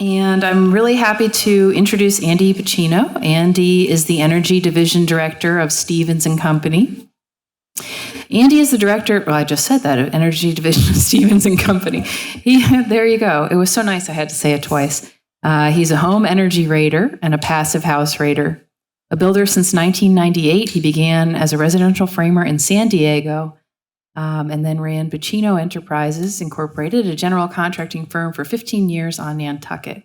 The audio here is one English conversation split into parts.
And I'm really happy to introduce Andy Buccino. Andy is the Energy Division Director of Stevens and Company. Andy is the director, well, I just said that, of Energy Division of Stevens and Company. There you go. It was so nice I had to say it twice. He's a home energy rater and a passive house rater. A builder since 1998, he began as a residential framer in San Diego, and then ran Buccino Enterprises Incorporated, a general contracting firm for 15 years on Nantucket,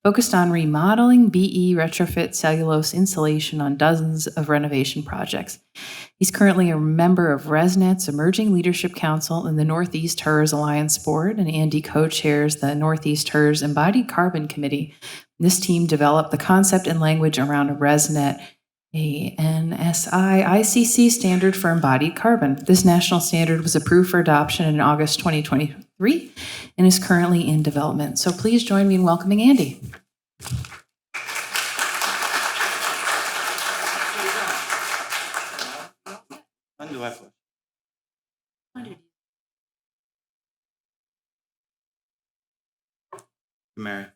focused on remodeling, BE, retrofit, cellulose insulation on dozens of renovation projects. He's currently a member of ResNet's Emerging Leadership Council and the Northeast HERS Alliance Board, and Andy co-chairs the Northeast HERS Embodied Carbon Committee. This team developed the concept and language around a ResNet, a NSI ICC standard for embodied carbon. This national standard was approved for adoption in August 2023 and is currently in development. So please join me in welcoming Andy. When do I push? Mary.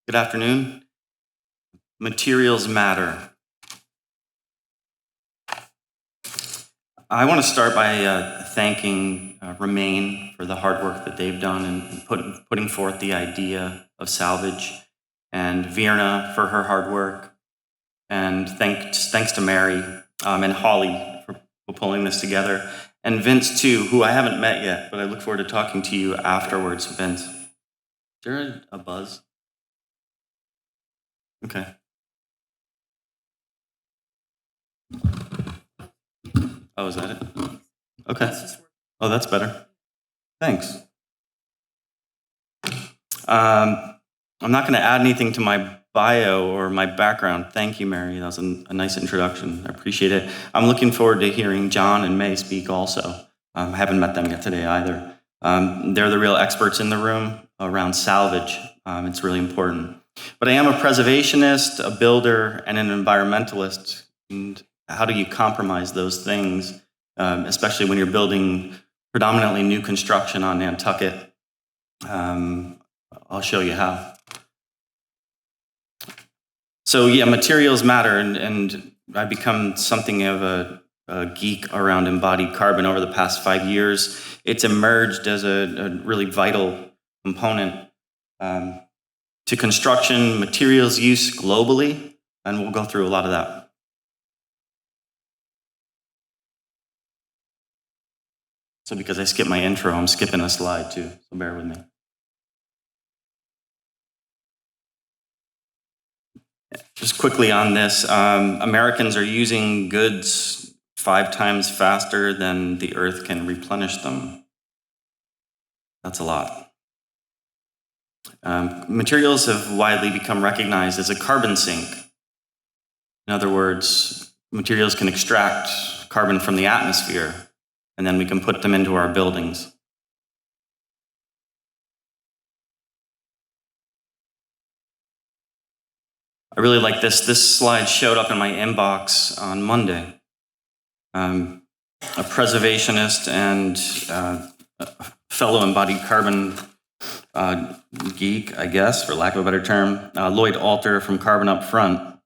Good afternoon. Materials matter. I want to start by thanking Remain for the hard work that they've done in putting forth the idea of salvage, and Virna for her hard work, and thanks to Mary and Holly for pulling this together, and Vince too, who I haven't met yet, but I look forward to talking to you afterwards, Vince. Is there a buzz? Okay. Oh, is that it? Okay. Oh, that's better. Thanks. I'm not going to add anything to my bio or my background. Thank you, Mary. That was a nice introduction. I appreciate it. I'm looking forward to hearing John and May speak also. I haven't met them yet today either. They're the real experts in the room around salvage. It's really important. But I am a preservationist, a builder, and an environmentalist. And how do you compromise those things, especially when you're building predominantly new construction on Nantucket? I'll show you how. So yeah, materials matter, and I've become something of a geek around embodied carbon over the past 5 years. It's emerged as a really vital component to construction materials use globally, and we'll go through a lot of that. So because I skipped my intro, I'm skipping a slide too, so bear with me. Just quickly on this, Americans are using goods 5 times faster than the earth can replenish them. That's a lot. Materials have widely become recognized as a carbon sink. In other words, materials can extract carbon from the atmosphere, and then we can put them into our buildings. I really like this. This slide showed up in my inbox on Monday. A preservationist and a fellow embodied carbon geek, I guess, for lack of a better term, Lloyd Alter from Carbon Up Front.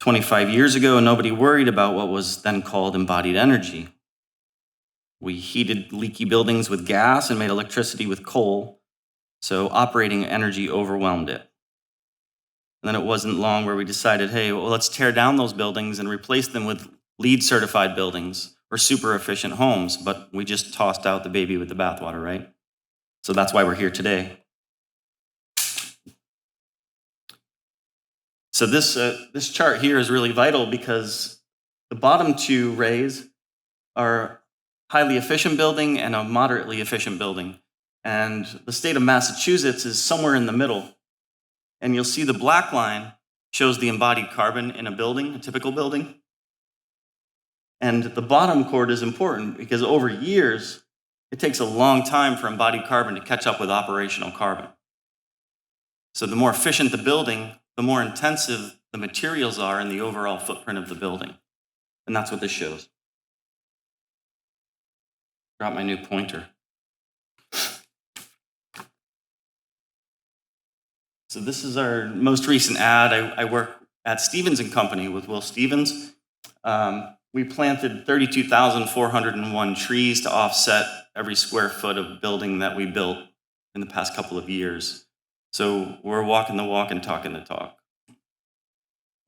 25 years ago, nobody worried about what was then called embodied energy. We heated leaky buildings with gas and made electricity with coal, so operating energy overwhelmed it. And then it wasn't long where we decided, hey, well, let's tear down those buildings and replace them with LEED certified buildings or super efficient homes, but we just tossed out the baby with the bathwater, right? So that's why we're here today. So this chart here is really vital because the bottom 2 rays are highly efficient building and a moderately efficient building. And the state of Massachusetts is somewhere in the middle. And you'll see the black line shows the embodied carbon in a building, a typical building. And the bottom chord is important because over years, it takes a long time for embodied carbon to catch up with operational carbon. So the more efficient the building, the more intensive the materials are in the overall footprint of the building. And that's what this shows. Drop my new pointer. So this is our most recent ad. I work at Stevens and Company with Will Stevens. We planted 32,401 trees to offset every square foot of building that we built in the past couple of years. So we're walking the walk and talking the talk.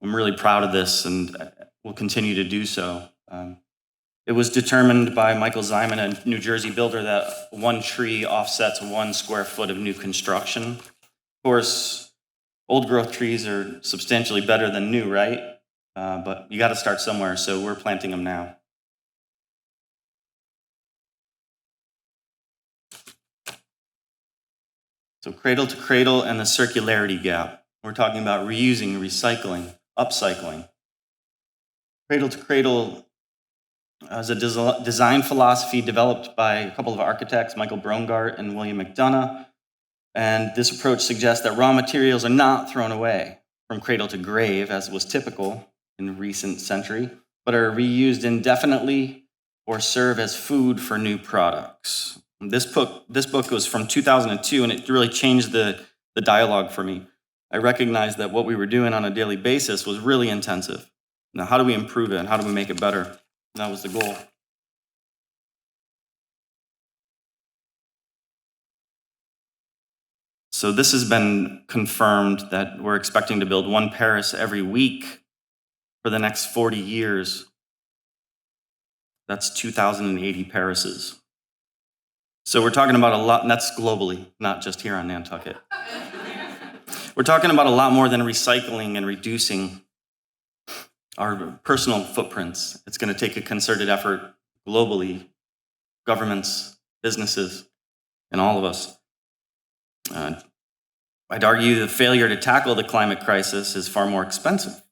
I'm really proud of this and will continue to do so. It was determined by Michael Zyman, a New Jersey builder, that one tree offsets 1 square foot of new construction. Of course, old growth trees are substantially better than new, right? But you got to start somewhere, so we're planting them now. So cradle to cradle and the circularity gap. We're talking about reusing, recycling, upcycling. Cradle to cradle is a design philosophy developed by a couple of architects, Michael Brongart and William McDonough. And this approach suggests that raw materials are not thrown away from cradle to grave, as was typical in the recent century, but are reused indefinitely or serve as food for new products. This book was from 2002, and it really changed the dialogue for me. I recognized that what we were doing on a daily basis was really intensive. Now, how do we improve it, and how do we make it better? And that was the goal. So this has been confirmed that we're expecting to build 1 Paris every week for the next 40 years. That's 2,080 Parises. So we're talking about a lot, and that's globally, not just here on Nantucket. We're talking about a lot more than recycling and reducing our personal footprints. It's going to take a concerted effort globally, governments, businesses, and all of us. I'd argue the failure to tackle the climate crisis is far more expensive.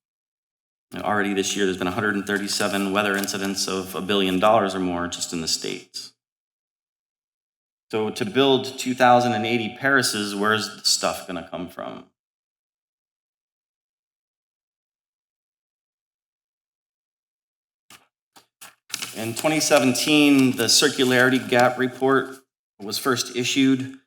Already this year, there's been 137 weather incidents of $1 billion or more just in the States. So to build 2,080 Parises, where's the stuff going to come from? In 2017, the Circularity Gap Report was first issued.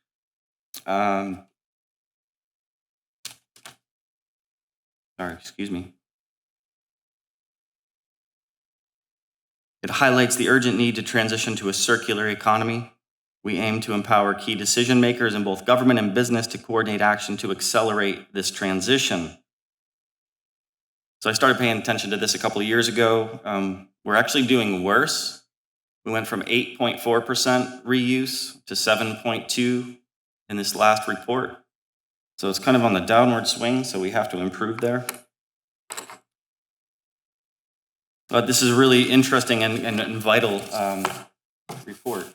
It highlights the urgent need to transition to a circular economy. We aim to empower key decision makers in both government and business to coordinate action to accelerate this transition. So I started paying attention to this a couple of years ago. We're actually doing worse. We went from 8.4% reuse to 7.2% in this last report. So it's kind of on the downward swing, so we have to improve there. This is a really interesting and vital report.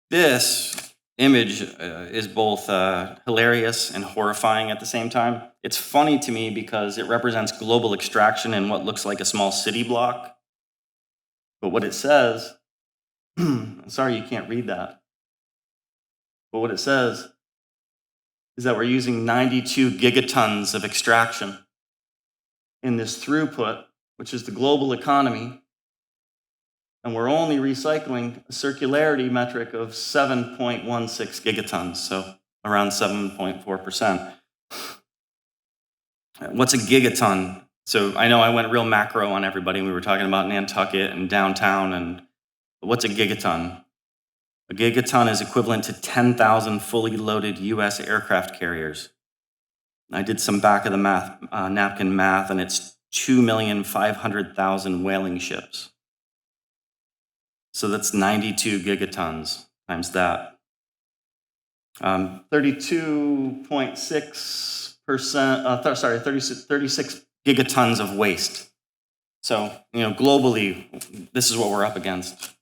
This image is both hilarious and horrifying at the same time. It's funny to me because it represents global extraction in what looks like a small city block. But what it says, sorry you can't read that, but what it says is that we're using 92 gigatons of extraction in this throughput, which is the global economy, and we're only recycling a circularity metric of 7.16 gigatons, so around 7.4%. What's a gigaton? So I know I went real macro on everybody. We were talking about Nantucket and downtown, and what's a gigaton? A gigaton is equivalent to 10,000 fully loaded US aircraft carriers. I did some back of the napkin math, and it's 2,500,000 whaling ships. So that's 92 gigatons times that. 36 gigatons of waste. So, globally, this is what we're up against.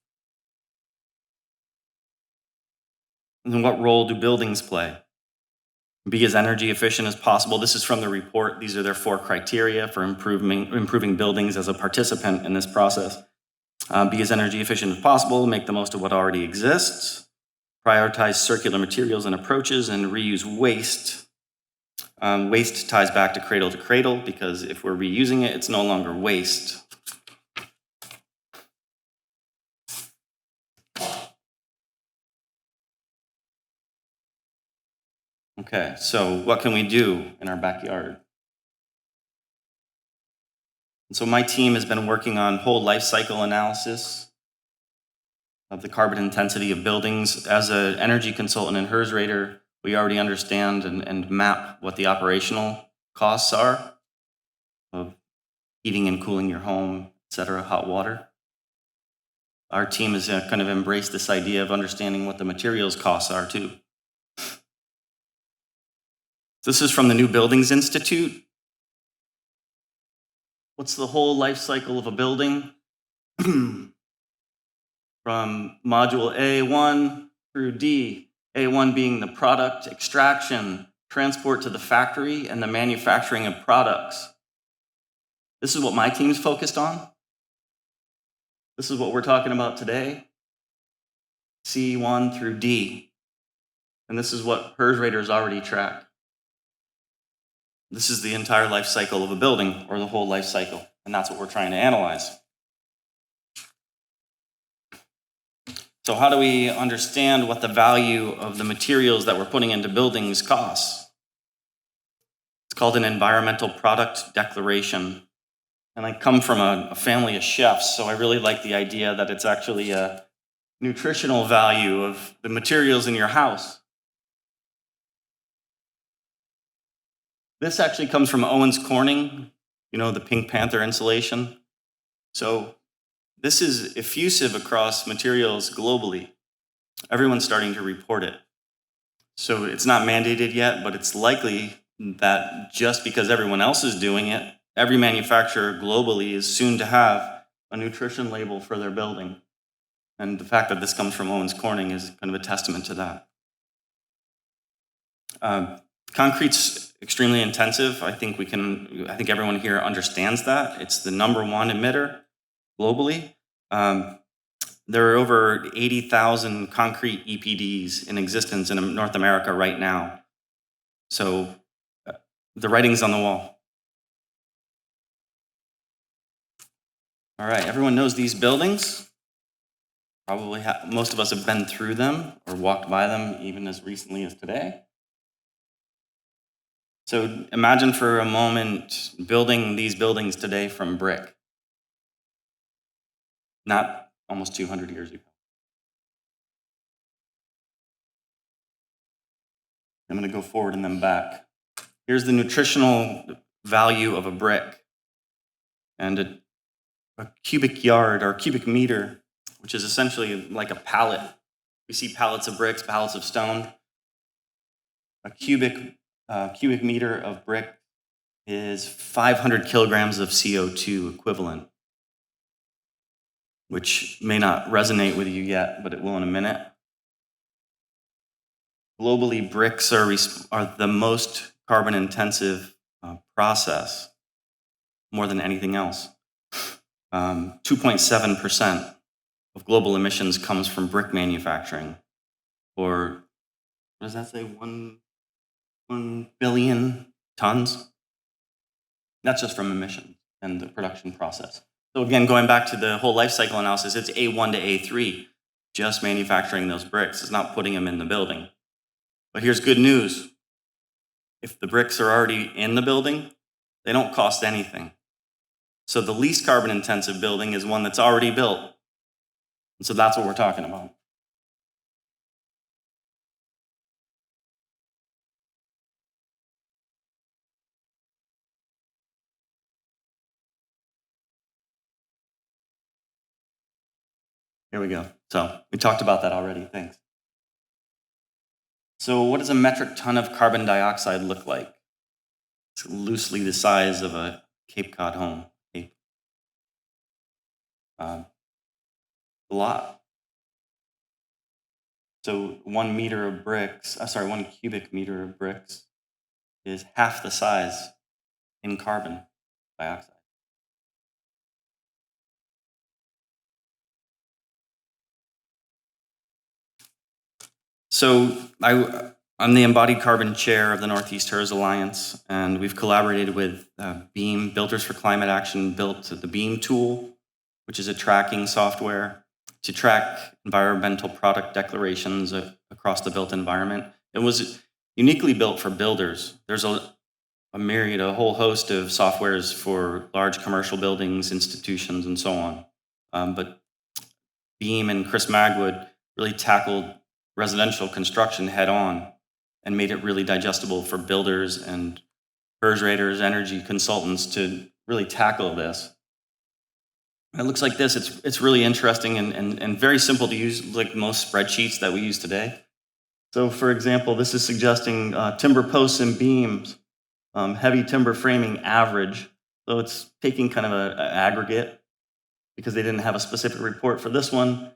And then what role do buildings play? Be as energy efficient as possible. This is from the report. These are their 4 criteria for improving buildings as a participant in this process. Be as energy efficient as possible, make the most of what already exists, prioritize circular materials and approaches, and reuse waste. Waste ties back to cradle, because if we're reusing it, it's no longer waste. Okay, so what can we do in our backyard? And so my team has been working on whole life cycle analysis of the carbon intensity of buildings. As an energy consultant and HERS rater, we already understand and map what the operational costs are of heating and cooling your home, et cetera, hot water. Our team has kind of embraced this idea of understanding what the materials costs are too. This is from the New Buildings Institute. What's the whole life cycle of a building? From module A1 through D, A1 being the product extraction, transport to the factory, and the manufacturing of products. This is what my team's focused on. This is what we're talking about today, C1 through D. And this is what HERS raters already track. This is the entire life cycle of a building, or the whole life cycle, and that's what we're trying to analyze. So how do we understand what the value of the materials that we're putting into buildings costs? It's called an environmental product declaration. And I come from a family of chefs, so I really like the idea that it's actually a nutritional value of the materials in your house. This actually comes from Owens Corning, you know, the Pink Panther insulation. So this is effusive across materials globally. Everyone's starting to report it. So it's not mandated yet, but it's likely that just because everyone else is doing it, every manufacturer globally is soon to have a nutrition label for their building. And the fact that this comes from Owens Corning is kind of a testament to that. Concrete's extremely intensive. I think everyone here understands that. It's the #1 emitter globally. There are over 80,000 concrete EPDs in existence in North America right now. So the writing's on the wall. All right, everyone knows these buildings. Probably most of us have been through them or walked by them even as recently as today. So imagine for a moment building these buildings today from brick. Not almost 200 years ago. I'm going to go forward and then back. Here's the nutritional value of a brick. And a cubic yard or cubic meter, which is essentially like a pallet. We see pallets of bricks, pallets of stone. A cubic meter of brick is 500 kilograms of CO2 equivalent, which may not resonate with you yet, but it will in a minute. Globally, bricks are the most carbon intensive process, more than anything else. 2.7% of global emissions comes from brick manufacturing, or what does that say, 1 billion tons? That's just from emissions and the production process. So again, going back to the whole life cycle analysis, it's A1 to A3, just manufacturing those bricks. It's not putting them in the building. But here's good news. If the bricks are already in the building, they don't cost anything. So the least carbon intensive building is one that's already built. And so that's what we're talking about. Here we go. So we talked about that already, thanks. So what does a metric ton of carbon dioxide look like? It's loosely the size of a Cape Cod home. A lot. So 1 cubic meter of bricks is half the size in carbon dioxide. So I'm the Embodied Carbon Chair of the Northeast HERS Alliance, and we've collaborated with BEAM, Builders for Climate Action, built the BEAM tool, which is a tracking software to track environmental product declarations across the built environment. It uniquely built for builders. There's a myriad, a whole host of softwares for large commercial buildings, institutions, and so on. But Beam and Chris Magwood really tackled residential construction head on and made it really digestible for builders and HERS raters, energy consultants to really tackle this. It looks like this. It's really interesting and very simple to use, like most spreadsheets that we use today. So for example, this is suggesting timber posts and beams, heavy timber framing average. So it's taking kind of an aggregate because they didn't have a specific report for this one.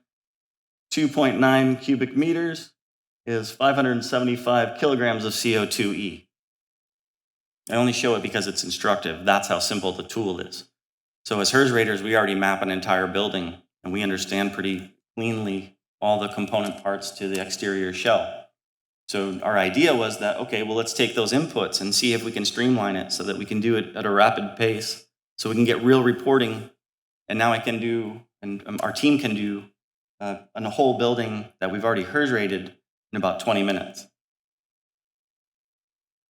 2.9 cubic meters is 575 kilograms of CO2e. I only show it because it's instructive. That's how simple the tool is. So as HERS raters, we already map an entire building, and we understand pretty cleanly all the component parts to the exterior shell. So our idea was that, okay, well, let's take those inputs and see if we can streamline it so that we can do it at a rapid pace, so we can get real reporting. And now I can do, and our team can do, on a whole building that we've already HERS rated in about 20 minutes.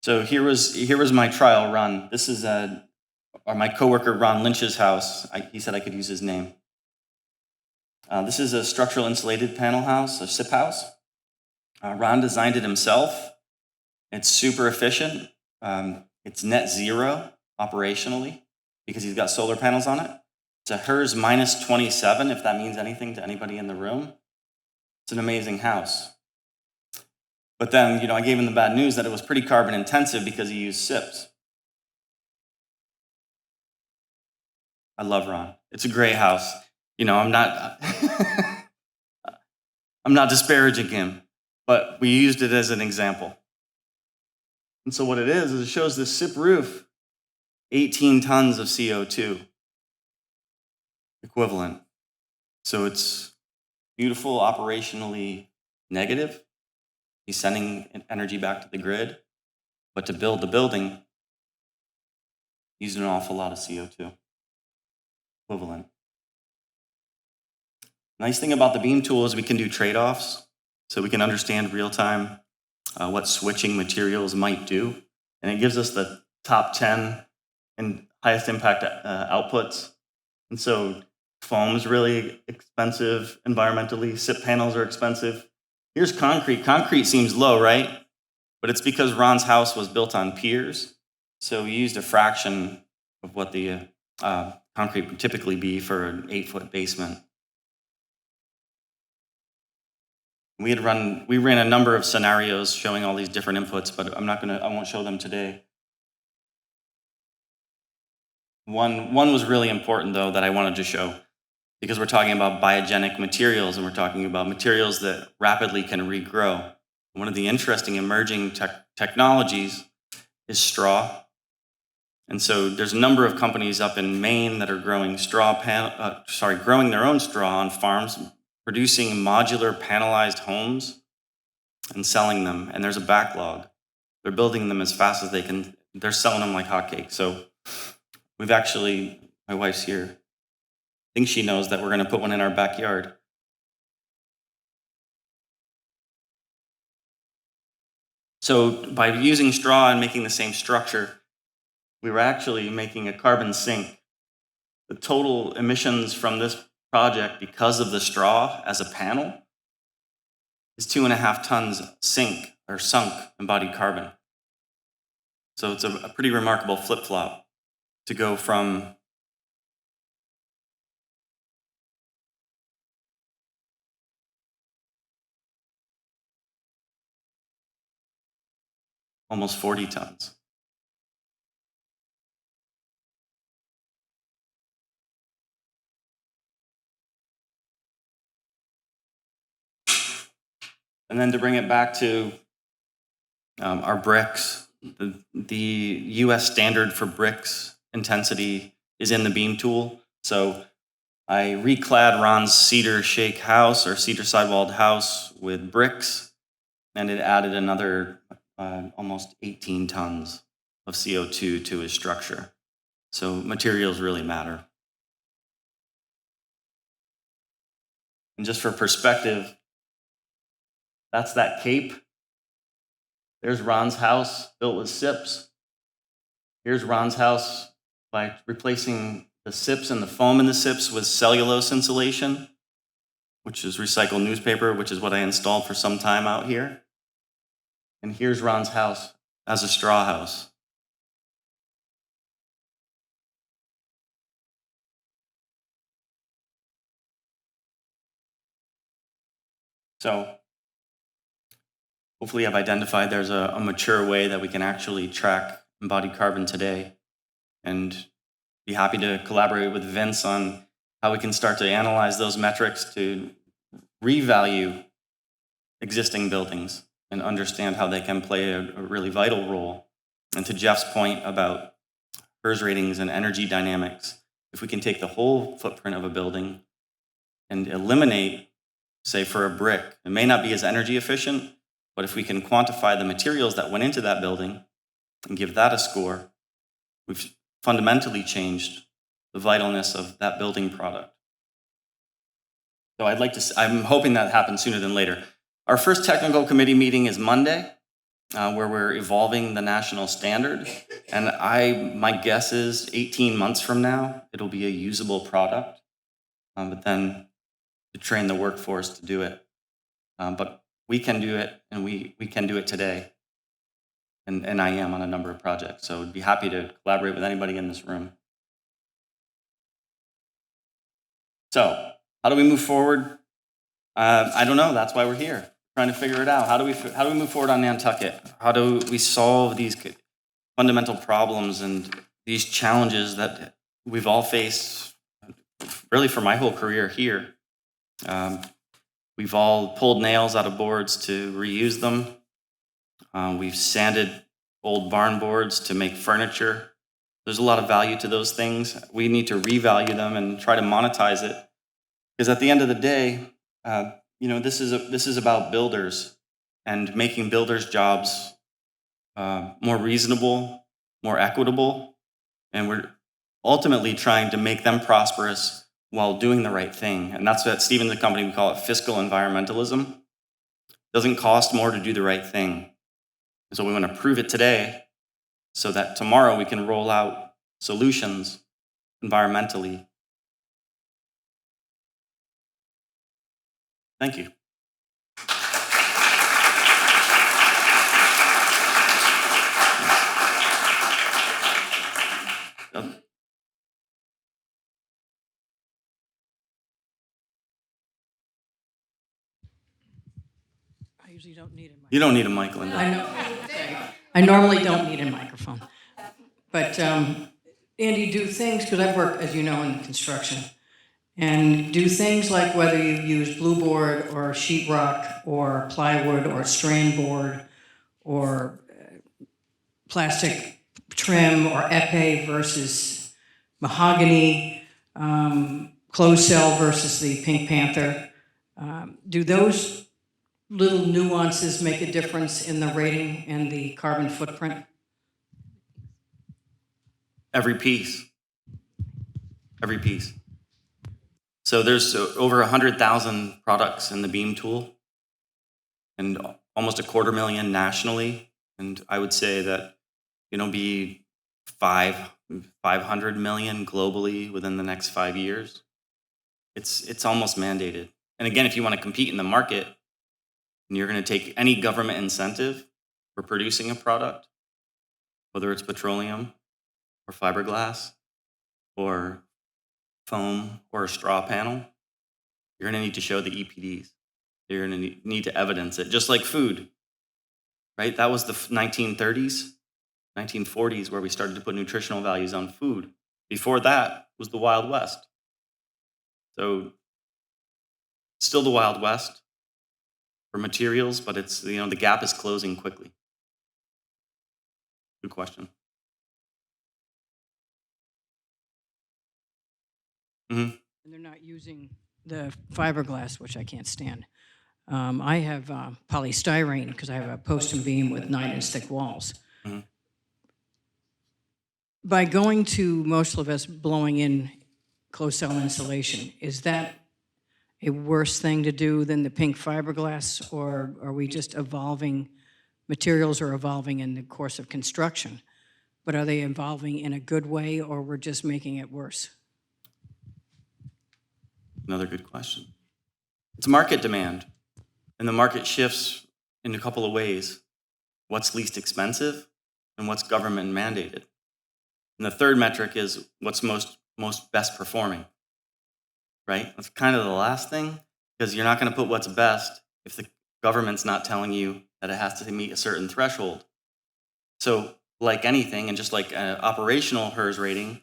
So here was my trial run. This is my coworker Ron Lynch's house. He said I could use his name. This is a structural insulated panel house, a SIP house. Ron designed it himself. It's super efficient. It's net zero operationally because he's got solar panels on it. It's a HERS minus 27, if that means anything to anybody in the room. It's an amazing house. But then, I gave him the bad news that it was pretty carbon intensive because he used SIPs. I love Ron. It's a great house. I'm not I'm not disparaging him, but we used it as an example. And so what it is it shows this SIP roof, 18 tons of CO2 equivalent. So it's beautiful, operationally negative. He's sending energy back to the grid, but to build the building, used an awful lot of CO2 equivalent. Nice thing about the Beam tool is we can do trade-offs, so we can understand real time what switching materials might do, and it gives us the top 10 and highest impact outputs. And so foam is really expensive environmentally, SIP panels are expensive. Here's concrete. Concrete seems low, right? But it's because Ron's house was built on piers, so we used a fraction of what the concrete would typically be for an 8-foot basement. We ran a number of scenarios showing all these different inputs, but I won't show them today. One was really important though that I wanted to show, because we're talking about biogenic materials and we're talking about materials that rapidly can regrow. One of the interesting emerging technologies is straw. And so there's a number of companies up in Maine that are growing growing their own straw on farms, producing modular panelized homes and selling them. And there's a backlog. They're building them as fast as they can. They're selling them like hotcakes. So my wife's here. I think she knows that we're going to put one in our backyard. So by using straw and making the same structure, we were actually making a carbon sink. The total emissions from this project because of the straw as a panel is 2.5 tons sunk embodied carbon. So it's a pretty remarkable flip-flop to go from almost 40 tons. And then to bring it back to our bricks, the US standard for bricks intensity is in the Beam tool. So I reclad Ron's cedar shake house or cedar sidewalled house with bricks, and it added another almost 18 tons of CO2 to his structure. So materials really matter. And just for perspective, that's that cape. There's Ron's house built with SIPs. Here's Ron's house by replacing the SIPs and the foam in the SIPs with cellulose insulation, which is recycled newspaper, which is what I installed for some time out here. And here's Ron's house as a straw house. So hopefully I've identified there's a mature way that we can actually track embodied carbon today, and be happy to collaborate with Vince on how we can start to analyze those metrics to revalue existing buildings and understand how they can play a really vital role. And to Jeff's point about HERS ratings and energy dynamics, if we can take the whole footprint of a building and eliminate, say for a brick, it may not be as energy efficient, but if we can quantify the materials that went into that building and give that a score, we've fundamentally changed the vitalness of that building product. So I'm hoping that happens sooner than later. Our first technical committee meeting is Monday, where we're evolving the national standard. And my guess is 18 months from now, it'll be a usable product, but then to train the workforce to do it. But we can do it, and we can do it today. And I am on a number of projects, so I'd be happy to collaborate with anybody in this room. So, how do we move forward? I don't know. That's why we're here, trying to figure it out. How do we move forward on Nantucket? How do we solve these fundamental problems and these challenges that we've all faced, really for my whole career here? We've all pulled nails out of boards to reuse them. We've sanded old barn boards to make furniture. There's a lot of value to those things. We need to revalue them and try to monetize it. Because at the end of the day, this is about builders and making builders' jobs more reasonable, more equitable, and we're ultimately trying to make them prosperous while doing the right thing. And that's what at Stevens & Company we call it fiscal environmentalism. It doesn't cost more to do the right thing. And so we want to prove it today so that tomorrow we can roll out solutions environmentally. Thank you. I usually don't need a microphone. You don't need a mic, Linda. I know. I normally don't need a microphone. But Andy, do things, because I work, as you know, in construction, and do things like whether you use blue board or sheetrock or plywood or strand board or plastic trim or epay versus mahogany, closed cell versus the Pink Panther. Do those little nuances make a difference in the rating and the carbon footprint? Every piece. Every piece. So there's over 100,000 products in the BEAM tool and almost 250,000 nationally. And I would say that be 500 million globally within the next 5 years. It's almost mandated. And again, if you want to compete in the market, and you're going to take any government incentive for producing a product, whether it's petroleum or fiberglass or foam or a straw panel, you're going to need to show the EPDs. You're going to need to evidence it, just like food, right? That was the 1930s, 1940s, where we started to put nutritional values on food. Before that was the Wild West. So still the Wild West for materials, but it's, the gap is closing quickly. Good question. Mm-hmm. And they're not using the fiberglass, which I can't stand. I have polystyrene because I have a post and beam with 9-inch thick walls. Mm-hmm. By going to most of us blowing in closed cell insulation, is that a worse thing to do than the pink fiberglass, or are we just evolving materials are evolving in the course of construction, but are they evolving in a good way, or we're just making it worse? Another good question. It's market demand, and the market shifts in a couple of ways. What's least expensive and what's government mandated. And the third metric is what's most best performing, right? That's kind of the last thing, because you're not going to put what's best if the government's not telling you that it has to meet a certain threshold. So like anything, and just like an operational HERS rating,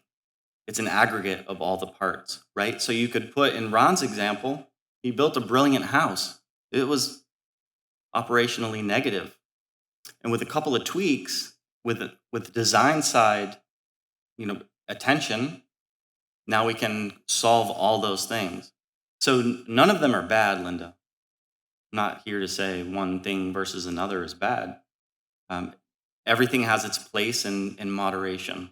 it's an aggregate of all the parts, right? So you could put, in Ron's example, he built a brilliant house. It was operationally negative. And with a couple of tweaks, with the design side, attention, now we can solve all those things. So none of them are bad, Linda. I'm not here to say one thing versus another is bad. Everything has its place in moderation.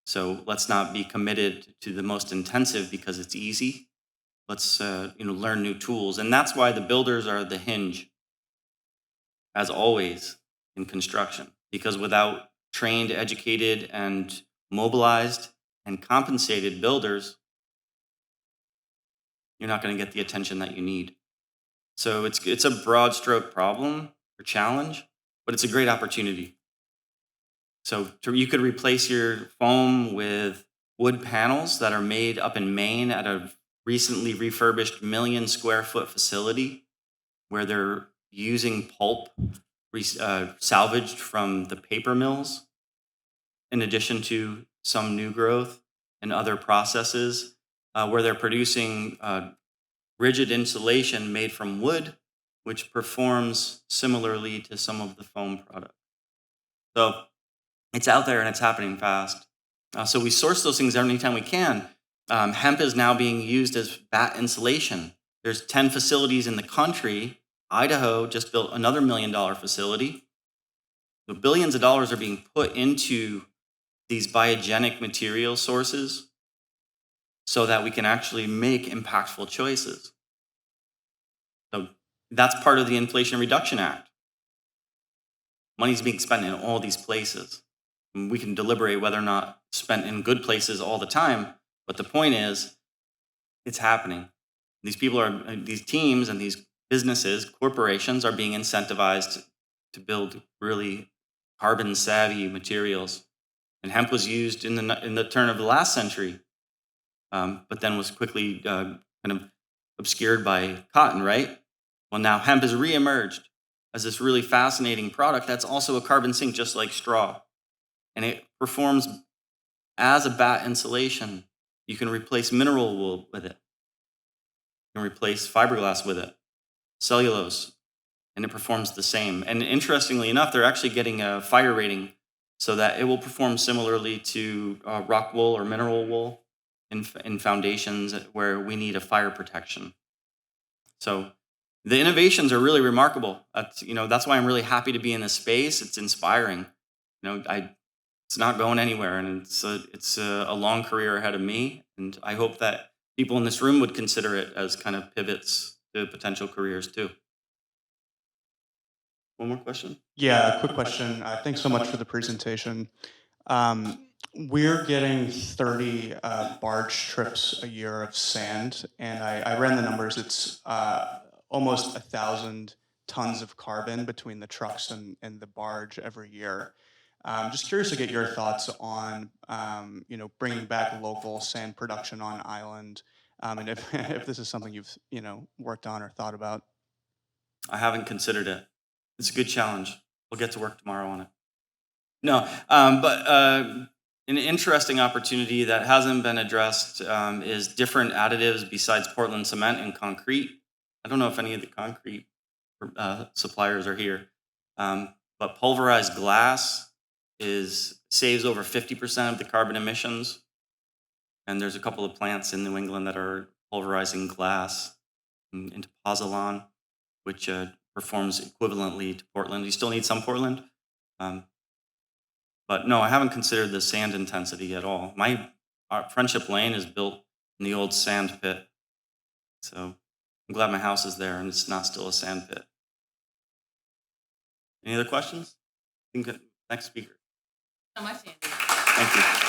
So let's not be committed to the most intensive because it's easy. Let's learn new tools. And that's why the builders are the hinge, as always, in construction. Because without trained, educated, and mobilized and compensated builders, you're not going to get the attention that you need. So it's a broad stroke problem or challenge, but it's a great opportunity. So you could replace your foam with wood panels that are made up in Maine at a recently refurbished 1 million square foot facility where they're using pulp salvaged from the paper mills, in addition to some new growth and other processes where they're producing rigid insulation made from wood, which performs similarly to some of the foam products. So it's out there and it's happening fast. So we source those things anytime we can. Hemp is now being used as bat insulation. There's 10 facilities in the country. Idaho just built another $1 million facility. The billions of dollars are being put into these biogenic material sources so that we can actually make impactful choices. So that's part of the Inflation Reduction Act. Money's being spent in all these places. And we can deliberate whether or not it's spent in good places all the time, but the point is, it's happening. These teams and these businesses, corporations are being incentivized to build really carbon-savvy materials. And hemp was used in the turn of the last century, but then was quickly kind of obscured by cotton, right? Well, now hemp has reemerged as this really fascinating product that's also a carbon sink, just like straw. And it performs as a bat insulation. You can replace mineral wool with it. You can replace fiberglass with it, cellulose, and it performs the same. And interestingly enough, they're actually getting a fire rating so that it will perform similarly to rock wool or mineral wool in foundations where we need a fire protection. So the innovations are really remarkable. That's why I'm really happy to be in this space. It's inspiring. It's not going anywhere, and it's a long career ahead of me. And I hope that people in this room would consider it as kind of pivots to potential careers too. One more question? Yeah, a quick question. Thanks so much for the presentation. We're getting 30 barge trips a year of sand, and I ran the numbers. It's almost 1,000 tons of carbon between the trucks and the barge every year. Just curious to get your thoughts on, bringing back local sand production on island, and if if this is something you've worked on or thought about. I haven't considered it. It's a good challenge. We'll get to work tomorrow on it. No, but an interesting opportunity that hasn't been addressed is different additives besides Portland cement and concrete. I don't know if any of the concrete suppliers are here, but pulverized glass saves over 50% of the carbon emissions. And there's a couple of plants in New England that are pulverizing glass into pozzolan, which performs equivalently to Portland. You still need some Portland. But no, I haven't considered the sand intensity at all. Our Friendship Lane is built in the old sand pit. So I'm glad my house is there and it's not still a sand pit. Any other questions? Next speaker. So much, Andy. Thank you.